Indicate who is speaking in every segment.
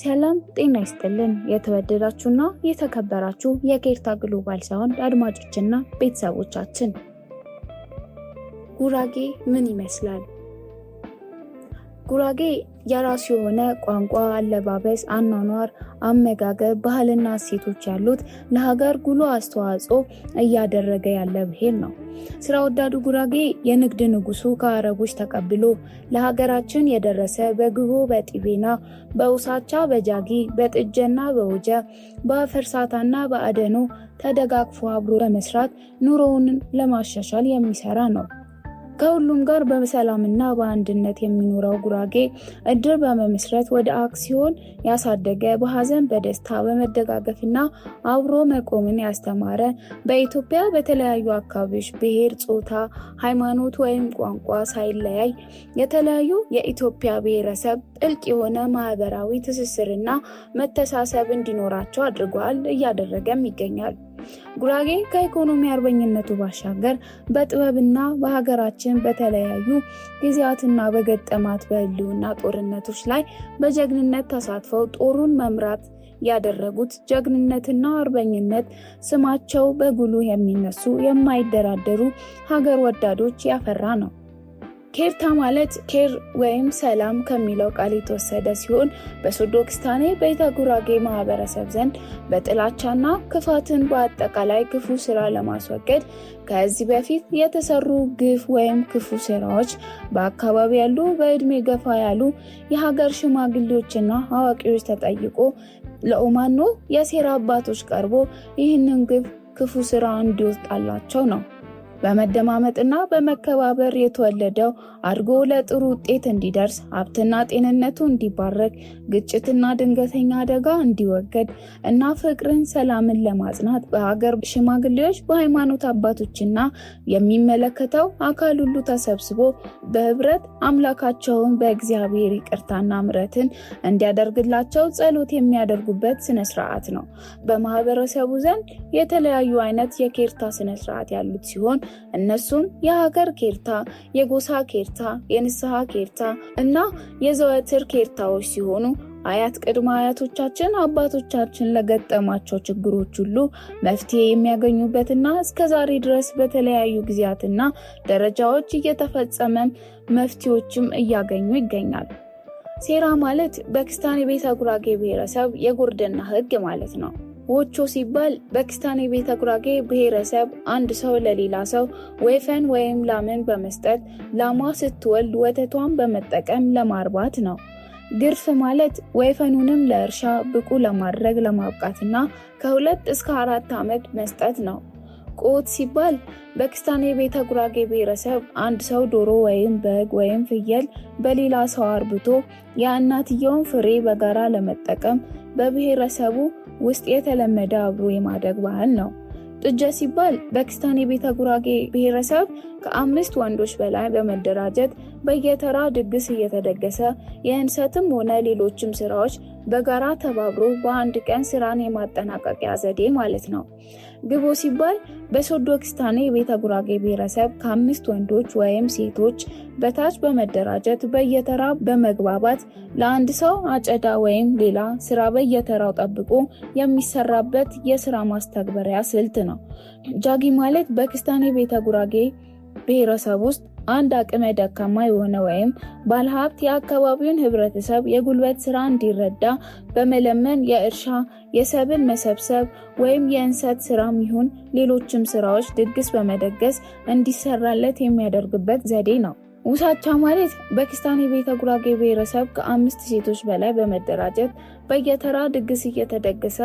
Speaker 1: ሰላም ጤና ይስጥልን። የተወደዳችሁና የተከበራችሁ የኬርታ ግሎባል ሳውንድ አድማጮችና ቤተሰቦቻችን፣ ጉራጌ ምን ይመስላል? ጉራጌ የራሱ የሆነ ቋንቋ፣ አለባበስ፣ አኗኗር፣ አመጋገብ፣ ባህልና እሴቶች ያሉት ለሀገር ጉልህ አስተዋጽኦ እያደረገ ያለ ብሔር ነው። ስራ ወዳዱ ጉራጌ የንግድ ንጉሱ ከአረቦች ተቀብሎ ለሀገራችን የደረሰ በግቦ፣ በጢቤና፣ በውሳቻ፣ በጃጊ፣ በጥጀና፣ በወጀ፣ በፈርሳታና በአደኖ ተደጋግፎ አብሮ በመስራት ኑሮውን ለማሻሻል የሚሰራ ነው። ከሁሉም ጋር በሰላምና በአንድነት የሚኖረው ጉራጌ እድር በመመስረት ወደ አክሲዮን ያሳደገ፣ በሀዘን በደስታ በመደጋገፍና አብሮ መቆምን ያስተማረ፣ በኢትዮጵያ በተለያዩ አካባቢዎች ብሔር፣ ጾታ፣ ሃይማኖት ወይም ቋንቋ ሳይለያይ የተለያዩ የኢትዮጵያ ብሔረሰብ ጥልቅ የሆነ ማህበራዊ ትስስርና መተሳሰብ እንዲኖራቸው አድርጓል፣ እያደረገም ይገኛል። ጉራጌ ከኢኮኖሚ አርበኝነቱ ባሻገር በጥበብና በሀገራችን በተለያዩ ጊዜያትና በገጠማት በህልውና ጦርነቶች ላይ በጀግንነት ተሳትፈው ጦሩን መምራት ያደረጉት ጀግንነትና አርበኝነት ስማቸው በጉልህ የሚነሱ የማይደራደሩ ሀገር ወዳዶች ያፈራ ነው። ኬርታ ማለት ኬር ወይም ሰላም ከሚለው ቃል የተወሰደ ሲሆን በሶዶ ክስታኔ ቤተ ጉራጌ ማህበረሰብ ዘንድ በጥላቻና ክፋትን በአጠቃላይ ክፉ ስራ ለማስወገድ ከዚህ በፊት የተሰሩ ግፍ ወይም ክፉ ስራዎች በአካባቢ ያሉ በእድሜ ገፋ ያሉ የሀገር ሽማግሌዎችና አዋቂዎች ተጠይቆ ለኦማኖ የሴራ አባቶች ቀርቦ ይህንን ግፍ ክፉ ስራ እንዲወጣላቸው ነው። በመደማመጥና በመከባበር የተወለደው አድጎ ለጥሩ ውጤት እንዲደርስ፣ ሀብትና ጤንነቱ እንዲባረክ፣ ግጭትና ድንገተኛ አደጋ እንዲወገድ እና ፍቅርን፣ ሰላምን ለማጽናት በሀገር ሽማግሌዎች፣ በሃይማኖት አባቶችና የሚመለከተው አካል ሁሉ ተሰብስቦ በህብረት አምላካቸውን በእግዚአብሔር ይቅርታና ምሕረትን እንዲያደርግላቸው ጸሎት የሚያደርጉበት ስነስርዓት ነው። በማህበረሰቡ ዘንድ የተለያዩ አይነት የኬርታ ስነስርዓት ያሉት ሲሆን እነሱም የሀገር ኬርታ፣ የጎሳ ኬርታ፣ የንስሐ ኬርታ እና የዘወትር ኬርታዎች ሲሆኑ አያት ቅድመ አያቶቻችን አባቶቻችን ለገጠማቸው ችግሮች ሁሉ መፍትሄ የሚያገኙበትና እስከዛሬ ድረስ በተለያዩ ጊዜያትና ደረጃዎች እየተፈጸመ መፍትሄዎችም እያገኙ ይገኛል። ሴራ ማለት በክስታኔ ቤተ ጉራጌ ብሔረሰብ የጉርድና ህግ ማለት ነው። ወቾ ሲባል በክስታኔ ቤተ ጉራጌ ብሔረሰብ አንድ ሰው ለሌላ ሰው ወይፈን ወይም ላምን በመስጠት ላሟ ስትወልድ ወተቷን በመጠቀም ለማርባት ነው። ግርፍ ማለት ወይፈኑንም ለእርሻ ብቁ ለማድረግ ለማብቃትና ከ2 እስከ 4 ዓመት መስጠት ነው። ቆት ሲባል በክስታኔ ቤተ ጉራጌ ብሔረሰብ አንድ ሰው ዶሮ ወይም በግ ወይም ፍየል በሌላ ሰው አርብቶ የእናትየውን ፍሬ በጋራ ለመጠቀም በብሔረሰቡ ውስጥ የተለመደ አብሮ የማደግ ባህል ነው። ጥጀ ሲባል በክስታኔ ቤተ ጉራጌ ብሔረሰብ ከ5 ወንዶች በላይ በመደራጀት በየተራ ድግስ እየተደገሰ የእንሰትም ሆነ ሌሎችም ስራዎች በጋራ ተባብሮ በአንድ ቀን ስራን የማጠናቀቂያ ዘዴ ማለት ነው። ግቦ ሲባል በሶዶ ክስታኔ ቤተ ጉራጌ ብሔረሰብ ከ5 ወንዶች ወይም ሴቶች በታች በመደራጀት በየተራ በመግባባት ለአንድ ሰው አጨዳ ወይም ሌላ ስራ በየተራው ጠብቆ የሚሰራበት የስራ ማስተግበሪያ ስልት ነው። ጃጊ ማለት በክስታኔ ቤተ ጉራጌ ብሔረሰብ ውስጥ አንድ አቅመ ደካማ የሆነ ወይም ባለሀብት የአካባቢውን ህብረተሰብ የጉልበት ስራ እንዲረዳ በመለመን የእርሻ የሰብል መሰብሰብ ወይም የእንሰት ስራም ይሁን ሌሎችም ስራዎች ድግስ በመደገስ እንዲሰራለት የሚያደርግበት ዘዴ ነው። ውሳቻ ማለት በክስታኔ ቤተ ጉራጌ ብሔረሰብ ከ5 ሴቶች በላይ በመደራጀት በየተራ ድግስ እየተደገሰ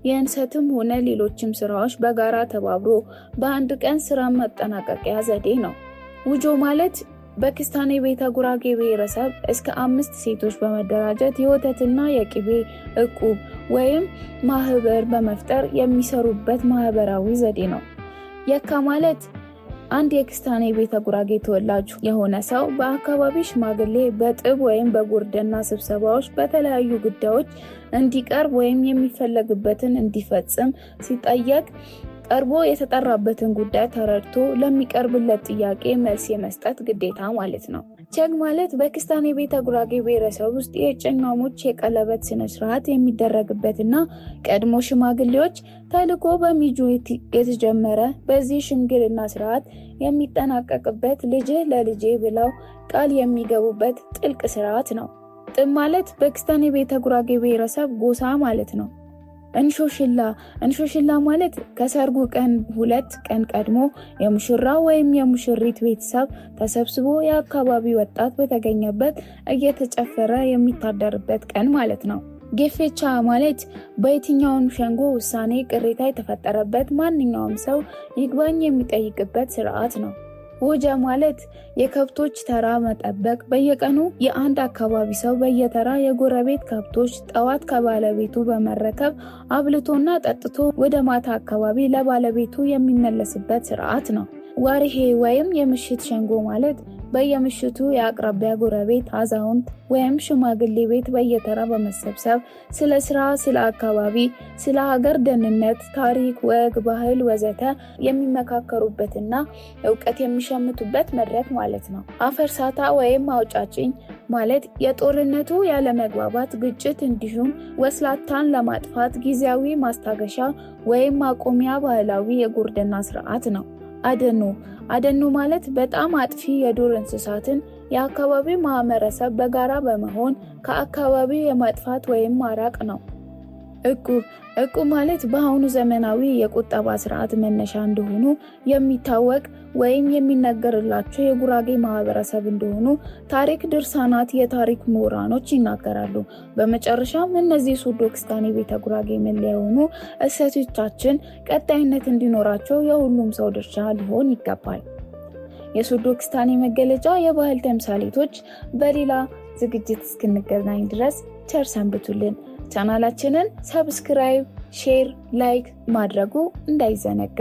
Speaker 1: የእንሰትም ሆነ ሌሎችም ስራዎች በጋራ ተባብሮ በአንድ ቀን ስራ ማጠናቀቂያ ዘዴ ነው። ውጆ ማለት በክስታኔ ቤተ ጉራጌ ብሔረሰብ እስከ 5 ሴቶች በመደራጀት የወተትና የቅቤ እቁብ ወይም ማህበር በመፍጠር የሚሰሩበት ማህበራዊ ዘዴ ነው። የካ ማለት አንድ የክስታኔ ቤተ ጉራጌ ተወላጅ የሆነ ሰው በአካባቢ ሽማግሌ በጥብ ወይም በጉርድና ስብሰባዎች በተለያዩ ጉዳዮች እንዲቀርብ ወይም የሚፈለግበትን እንዲፈጽም ሲጠየቅ ቀርቦ የተጠራበትን ጉዳይ ተረድቶ ለሚቀርብለት ጥያቄ መልስ የመስጠት ግዴታ ማለት ነው። ቸግ ማለት በክስታኔ ቤተ ጉራጌ ብሔረሰብ ውስጥ የጭናሞች የቀለበት ስነ ስርዓት የሚደረግበትና ቀድሞ ሽማግሌዎች ተልኮ በሚጁ የተጀመረ በዚህ ሽምግልና ስርዓት የሚጠናቀቅበት ልጅህ ለልጄ ብለው ቃል የሚገቡበት ጥልቅ ስርዓት ነው። ጥም ማለት በክስታኔ ቤተ ጉራጌ ብሔረሰብ ጎሳ ማለት ነው። እንሾሽላ ማለት ከሰርጉ ቀን 2 ቀን ቀድሞ የሙሽራ ወይም የሙሽሪት ቤተሰብ ተሰብስቦ የአካባቢ ወጣት በተገኘበት እየተጨፈረ የሚታደርበት ቀን ማለት ነው። ጌፌቻ ማለት በየትኛውም ሸንጎ ውሳኔ ቅሬታ የተፈጠረበት ማንኛውም ሰው ይግባኝ የሚጠይቅበት ስርዓት ነው። ወጃ ማለት የከብቶች ተራ መጠበቅ፣ በየቀኑ የአንድ አካባቢ ሰው በየተራ የጎረቤት ከብቶች ጠዋት ከባለቤቱ በመረከብ አብልቶና ጠጥቶ ወደ ማታ አካባቢ ለባለቤቱ የሚመለስበት ስርዓት ነው። ዋሪሄ ወይም የምሽት ሸንጎ ማለት በየምሽቱ የአቅራቢያ ጎረቤት አዛውንት ወይም ሽማግሌ ቤት በየተራ በመሰብሰብ ስለ ስራ፣ ስለ አካባቢ፣ ስለ ሀገር ደህንነት፣ ታሪክ፣ ወግ፣ ባህል ወዘተ የሚመካከሩበትና ዕውቀት የሚሸምቱበት መድረክ ማለት ነው። አፈርሳታ ወይም አውጫጭኝ ማለት የጦርነቱ ያለመግባባት ግጭት እንዲሁም ወስላታን ለማጥፋት ጊዜያዊ ማስታገሻ ወይም ማቆሚያ ባህላዊ የጉርድና ስርዓት ነው። አደኑ ማለት በጣም አጥፊ የዱር እንስሳትን የአካባቢው ማህበረሰብ በጋራ በመሆን ከአካባቢው የማጥፋት ወይም ማራቅ ነው። እቁ ማለት በአሁኑ ዘመናዊ የቁጠባ ስርዓት መነሻ እንደሆኑ የሚታወቅ ወይም የሚነገርላቸው የጉራጌ ማህበረሰብ እንደሆኑ ታሪክ ድርሳናት የታሪክ ምሁራኖች ይናገራሉ። በመጨረሻም እነዚህ ሶዶ ክስታኔ ቤተ ጉራጌ መለያ የሆኑ እሴቶቻችን ቀጣይነት እንዲኖራቸው የሁሉም ሰው ድርሻ ሊሆን ይገባል። የሶዶ ክስታኔ መገለጫ የባህል ተምሳሌቶች በሌላ ዝግጅት እስክንገናኝ ድረስ ቸር ሰንብቱልን። ቻናላችንን ሰብስክራይብ፣ ሼር፣ ላይክ ማድረጉ እንዳይዘነጋ።